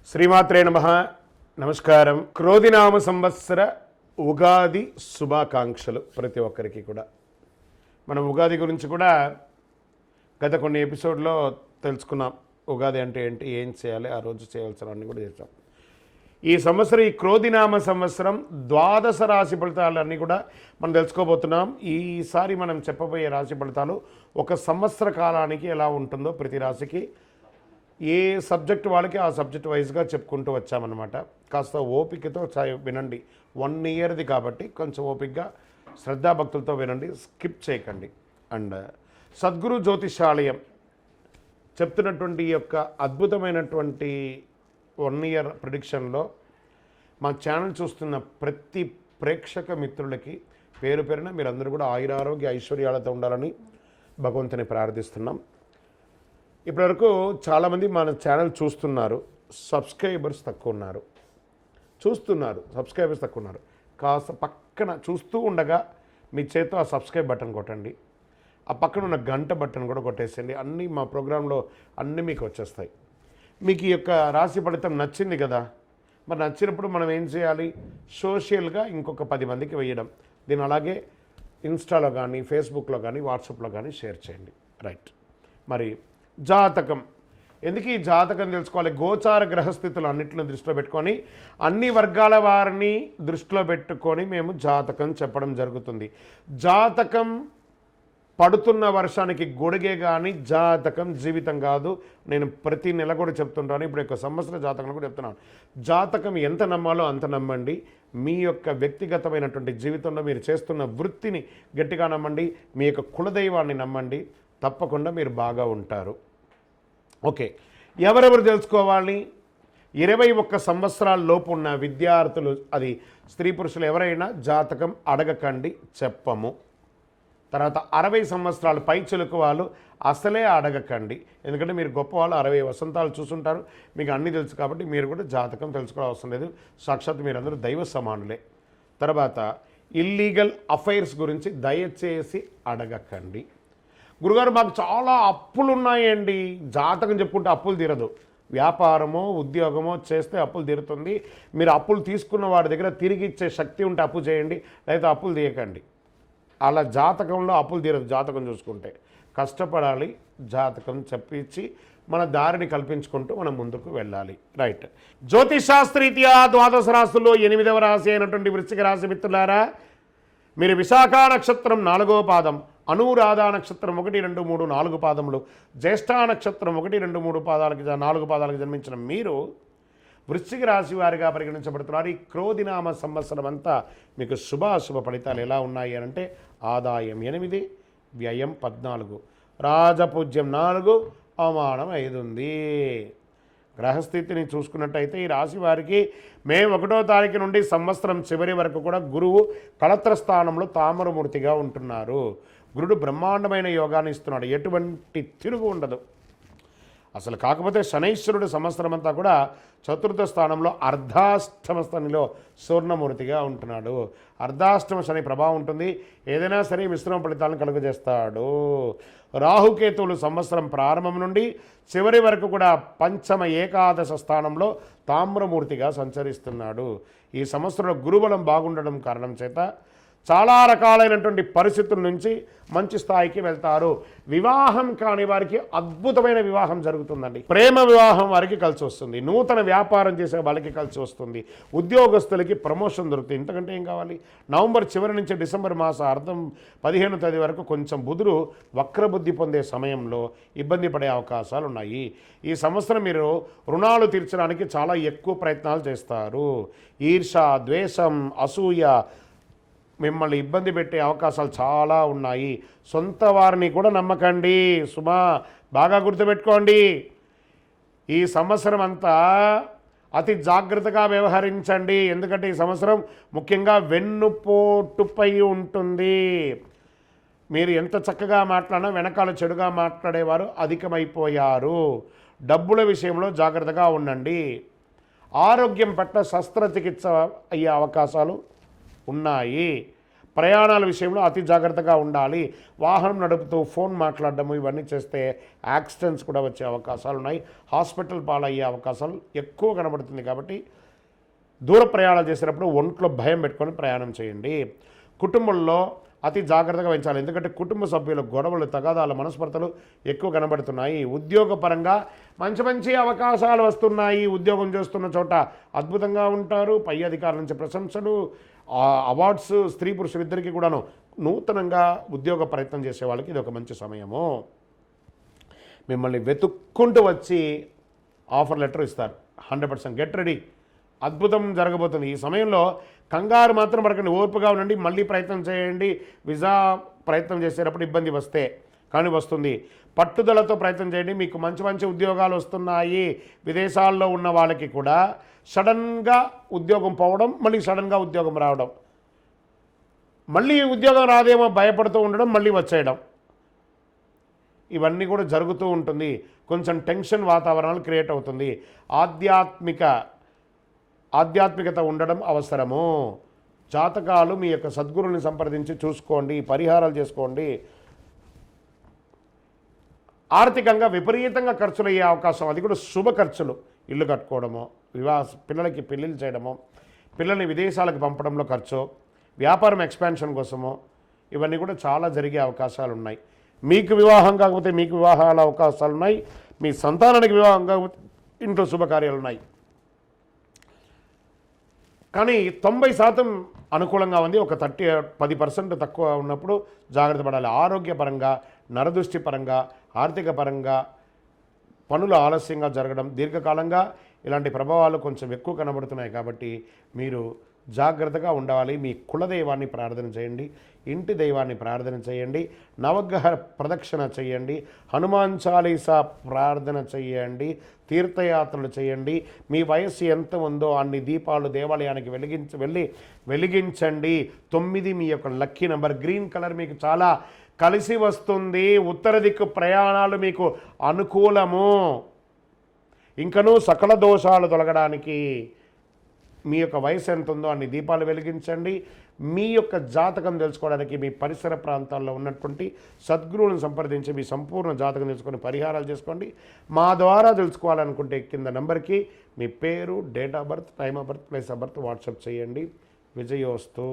శ్రీమాత్రే నమః. నమస్కారం. క్రోధినామ సంవత్సర ఉగాది శుభాకాంక్షలు ప్రతి ఒక్కరికి కూడా. మనం ఉగాది గురించి కూడా గత కొన్ని ఎపిసోడ్లో తెలుసుకున్నాం. ఉగాది అంటే ఏంటి, ఏం చేయాలి, ఆ రోజు చేయాల్సినవన్నీ కూడా చేసాం. ఈ సంవత్సరం, ఈ క్రోధినామ సంవత్సరం ద్వాదశ రాశి ఫలితాలన్నీ కూడా మనం తెలుసుకోబోతున్నాం. ఈసారి మనం చెప్పబోయే రాశి ఫలితాలు ఒక సంవత్సర కాలానికి ఎలా ఉంటుందో ప్రతి రాశికి ఏ సబ్జెక్ట్ వాళ్ళకి ఆ సబ్జెక్ట్ వైజ్గా చెప్పుకుంటూ వచ్చామన్నమాట. కాస్త ఓపికతో వినండి. 1 ఇయర్ది కాబట్టి కొంచెం ఓపికగా శ్రద్ధాభక్తులతో వినండి, స్కిప్ చేయకండి. అండ్ సద్గురు జ్యోతిషాలయం చెప్తున్నటువంటి ఈ యొక్క అద్భుతమైనటువంటి 1 ఇయర్ ప్రిడిక్షన్లో మా ఛానల్ చూస్తున్న ప్రతి ప్రేక్షక మిత్రులకి పేరు పేరున మీరందరూ కూడా ఆయురారోగ్య ఐశ్వర్యాలతో ఉండాలని భగవంతుని ప్రార్థిస్తున్నాం. ఇప్పటివరకు చాలామంది మన ఛానల్ చూస్తున్నారు, సబ్స్క్రైబర్స్ తక్కువ ఉన్నారు. సబ్స్క్రైబర్స్ తక్కువ ఉన్నారు. కాస్త పక్కన చూస్తూ ఉండగా మీ చేతితో ఆ సబ్స్క్రైబ్ బటన్ కొట్టండి. ఆ పక్కన ఉన్న గంట బటన్ కూడా కొట్టేసేయండి. అన్నీ మా ప్రోగ్రాంలో అన్నీ మీకు వచ్చేస్తాయి. మీకు ఈ యొక్క రాశి ఫలితం నచ్చింది కదా, మరి నచ్చినప్పుడు మనం ఏం చేయాలి? సోషల్గా ఇంకొక 10 మందికి వేయడం. దీన్ని అలాగే ఇన్స్టాలో కానీ, ఫేస్బుక్లో కానీ, వాట్సాప్లో కానీ షేర్ చేయండి. రైట్. మరి జాతకం ఎందుకు ఈ జాతకం తెలుసుకోవాలి? గోచార గ్రహస్థితులు అన్నింటిని దృష్టిలో పెట్టుకొని, అన్ని వర్గాల వారిని దృష్టిలో పెట్టుకొని మేము జాతకం చెప్పడం జరుగుతుంది. జాతకం పడుతున్న వర్షానికి గొడుగే కానీ జాతకం జీవితం కాదు. నేను ప్రతి నెల కూడా చెప్తుంటాను. ఇప్పుడు యొక్క సంవత్సర జాతకం కూడా చెప్తున్నాను. జాతకం ఎంత నమ్మాలో అంత నమ్మండి. మీ యొక్క వ్యక్తిగతమైనటువంటి జీవితంలో మీరు చేస్తున్న వృత్తిని గట్టిగా నమ్మండి. మీ యొక్క కులదైవాన్ని నమ్మండి. తప్పకుండా మీరు బాగా ఉంటారు. ఓకే, ఎవరెవరు తెలుసుకోవాలి? 21 సంవత్సరాల లోపు ఉన్న విద్యార్థులు, అది స్త్రీ పురుషులు ఎవరైనా జాతకం అడగకండి, చెప్పము. తర్వాత 60 సంవత్సరాలు పైచిలుకు వాళ్ళు అసలే అడగకండి. ఎందుకంటే మీరు గొప్పవాళ్ళు, 60 వసంతాలు చూసుంటారు, మీకు అన్నీ తెలుసు కాబట్టి మీరు కూడా జాతకం తెలుసుకోవడం అవసరం లేదు. సాక్షాత్ మీరందరూ దైవ సమానులే. తర్వాత ఇల్లీగల్ అఫైర్స్ గురించి దయచేసి అడగకండి. గురుగారు మాకు చాలా అప్పులు ఉన్నాయండి. జాతకం చెప్పుకుంటే అప్పులు తీరదు. వ్యాపారమో ఉద్యోగమో చేస్తే అప్పులు తీరుతుంది. మీరు అప్పులు తీసుకున్న వాడి దగ్గర తిరిగి ఇచ్చే శక్తి ఉంటే అప్పు చేయండి, లేదా అప్పులు తీయకండి. అలా జాతకంలో అప్పులు తీరదు. జాతకం చూసుకుంటే కష్టపడాలి. జాతకం చెప్పించి మన దారిని కల్పించుకుంటూ మనం ముందుకు వెళ్ళాలి. రైట్. జ్యోతిషాస్త్రీత్యా ద్వాదశ రాశుల్లో 8వ రాశి అయినటువంటి వృశ్చిక రాశి మిత్రులారా, మీరు విశాఖ నక్షత్రం 4వ పాదం, అనురాధ నక్షత్రం 1, 2, 3, 4 పాదములు, జ్యేష్ఠ నక్షత్రం 1, 2, 3 పాదాలకి 4 పాదాలకు జన్మించిన మీరు వృశ్చిక రాశి వారిగా పరిగణించబడుతున్నారు. ఈ క్రోధినామ సంవత్సరం అంతా మీకు శుభాశుభ ఫలితాలు ఎలా ఉన్నాయి అంటే, ఆదాయం 8, వ్యయం 14, రాజపూజ్యం 4, అవమానం 5 ఉంది. గ్రహస్థితిని చూసుకున్నట్టయితే ఈ రాశి వారికి మే 1వ తారీఖు నుండి సంవత్సరం చివరి వరకు కూడా గురువు కళత్ర స్థానంలో తామరమూర్తిగా ఉంటున్నారు. గురుడు బ్రహ్మాండమైన యోగాన్ని ఇస్తున్నాడు. ఎటువంటి తిరుగు ఉండదు అసలు. కాకపోతే శనైశ్వరుడు సంవత్సరం అంతా కూడా చతుర్థ స్థానంలో అర్ధాష్టమ స్థానంలో సువర్ణమూర్తిగా ఉంటున్నాడు. అర్ధాష్టమ శని ప్రభావం ఉంటుంది. ఏదైనా సరే మిశ్రమ ఫలితాలను కలుగజేస్తాడు. రాహుకేతువులు సంవత్సరం ప్రారంభం నుండి చివరి వరకు కూడా పంచమ ఏకాదశ స్థానంలో తామ్రమూర్తిగా సంచరిస్తున్నాడు. ఈ సంవత్సరంలో గురుబలం బాగుండడం కారణం చేత చాలా రకాలైనటువంటి పరిస్థితుల నుంచి మంచి స్థాయికి వెళ్తారు. వివాహం కాని వారికి అద్భుతమైన వివాహం జరుగుతుందండి. ప్రేమ వివాహం వారికి కలిసి వస్తుంది. నూతన వ్యాపారం చేసే వాళ్ళకి కలిసి వస్తుంది. ఉద్యోగస్తులకి ప్రమోషన్ దొరుకుతుంది. ఇంతకంటే ఏం కావాలి? నవంబర్ చివరి నుంచి డిసెంబర్ మాసార్థం 15వ తేదీ వరకు కొంచెం బుధుడు వక్రబుద్ధి పొందే సమయంలో ఇబ్బంది పడే అవకాశాలు ఉన్నాయి. ఈ సంవత్సరం మీరు రుణాలు తీర్చడానికి చాలా ఎక్కువ ప్రయత్నాలు చేస్తారు. ఈర్ష, ద్వేషం, అసూయ మిమ్మల్ని ఇబ్బంది పెట్టే అవకాశాలు చాలా ఉన్నాయి. సొంత వారిని కూడా నమ్మకండి సుమా, బాగా గుర్తుపెట్టుకోండి. ఈ సంవత్సరం అంతా అతి జాగ్రత్తగా వ్యవహరించండి. ఎందుకంటే ఈ సంవత్సరం ముఖ్యంగా వెన్నుపోటుపై ఉంటుంది. మీరు ఎంత చక్కగా మాట్లాడినా వెనకాల చెడుగా మాట్లాడేవారు అధికమైపోయారు. డబ్బుల విషయంలో జాగ్రత్తగా ఉండండి. ఆరోగ్యం పట్ల శస్త్రచికిత్స అయ్యే అవకాశాలు ఉన్నాయి. ప్రయాణాల విషయంలో అతి జాగ్రత్తగా ఉండాలి. వాహనం నడుపుతూ ఫోన్ మాట్లాడడము ఇవన్నీ చేస్తే యాక్సిడెంట్స్ కూడా వచ్చే అవకాశాలు ఉన్నాయి. హాస్పిటల్ పాలయ్యే అవకాశాలు ఎక్కువ కనబడుతుంది. కాబట్టి దూర ప్రయాణాలు చేసేటప్పుడు ఒంట్లో భయం పెట్టుకొని ప్రయాణం చేయండి. కుటుంబంలో అతి జాగ్రత్తగా వహించాలి. ఎందుకంటే కుటుంబ సభ్యుల గొడవలు, తగాదాలు, మనస్పర్ధలు ఎక్కువ కనబడుతున్నాయి. ఉద్యోగపరంగా మంచి మంచి అవకాశాలు వస్తున్నాయి. ఉద్యోగం చేస్తున్న చోట అద్భుతంగా ఉంటారు. పై అధికారుల నుంచి ప్రశంసలు, అవార్డ్స్ స్త్రీ పురుషులిద్దరికీ కూడాను. నూతనంగా ఉద్యోగ ప్రయత్నం చేసే వాళ్ళకి ఇది ఒక మంచి సమయము. మిమ్మల్ని వెతుక్కుంటూ వచ్చి ఆఫర్ లెటర్ ఇస్తారు. 100% గెట్ రెడీ. అద్భుతం జరగబోతుంది. ఈ సమయంలో కంగారు మాత్రం పడకండి, ఓర్పుగా ఉండండి. మళ్ళీ ప్రయత్నం చేయండి. వీసా ప్రయత్నం చేసేటప్పుడు ఇబ్బంది వస్తే కానీ వస్తుంది. పట్టుదలతో ప్రయత్నం చేయండి. మీకు మంచి మంచి ఉద్యోగాలు వస్తున్నాయి. విదేశాల్లో ఉన్న వాళ్ళకి కూడా సడన్గా ఉద్యోగం పోవడం, మళ్ళీ సడన్గా ఉద్యోగం రావడం, మళ్ళీ ఉద్యోగం రాదేమో భయపడుతూ ఉండడం, మళ్ళీ వచ్చేయడం, ఇవన్నీ కూడా జరుగుతూ ఉంటుంది. కొంచెం టెన్షన్ వాతావరణాలు క్రియేట్ అవుతుంది. ఆధ్యాత్మికత ఉండడం అవసరము. జాతకాలు మీ యొక్క సద్గురుని సంప్రదించి చూసుకోండి, పరిహారాలు చేసుకోండి. ఆర్థికంగా విపరీతంగా ఖర్చులు అయ్యే అవకాశం, అది కూడా శుభ ఖర్చులు. ఇల్లు కట్టుకోవడము, పిల్లలకి పెళ్ళిళ్ళు చేయడము, పిల్లల్ని విదేశాలకు పంపడంలో ఖర్చు, వ్యాపారం ఎక్స్పాన్షన్ కోసము, ఇవన్నీ కూడా చాలా జరిగే అవకాశాలు ఉన్నాయి. మీకు వివాహం కాకపోతే మీకు వివాహాల అవకాశాలు ఉన్నాయి. మీ సంతానానికి వివాహం కాకపోతే ఇంట్లో శుభకార్యాలు ఉన్నాయి. కానీ 90% అనుకూలంగా ఉంది. ఒక 10% తక్కువ ఉన్నప్పుడు జాగ్రత్త పడాలి. ఆరోగ్యపరంగా, నరదృష్టి పరంగా, ఆర్థిక పరంగా పనులు ఆలస్యంగా జరగడం, దీర్ఘకాలంగా ఇలాంటి ప్రభావాలు కొంచెం ఎక్కువ కనబడుతున్నాయి. కాబట్టి మీరు జాగ్రత్తగా ఉండాలి. మీ కులదైవాన్ని ప్రార్థన చేయండి, ఇంటి దైవాన్ని ప్రార్థన చేయండి, నవగ్రహ ప్రదక్షిణ చేయండి, హనుమాన్ చాలీసా ప్రార్థన చేయండి, తీర్థయాత్రలు చేయండి. మీ వయస్సు ఎంత ఉందో అన్ని దీపాలు దేవాలయానికి వెలిగించండి. 9 మీ యొక్క లక్కీ నెంబర్. గ్రీన్ కలర్ మీకు చాలా కలిసి వస్తుంది. ఉత్తర దిక్కు ప్రయాణాలు మీకు అనుకూలము. ఇంకనూ సకల దోషాలు తొలగడానికి మీ యొక్క వయసు ఎంత ఉందో అన్ని దీపాలు వెలిగించండి. మీ యొక్క జాతకం తెలుసుకోవడానికి మీ పరిసర ప్రాంతాల్లో ఉన్నటువంటి సద్గురువులను సంప్రదించి మీ సంపూర్ణ జాతకం తెలుసుకొని పరిహారాలు చేసుకోండి. మా ద్వారా తెలుసుకోవాలనుకుంటే కింద నెంబర్కి మీ పేరు, date of birth, time of birth, place of birth WhatsApp చేయండి. విజయోస్తు.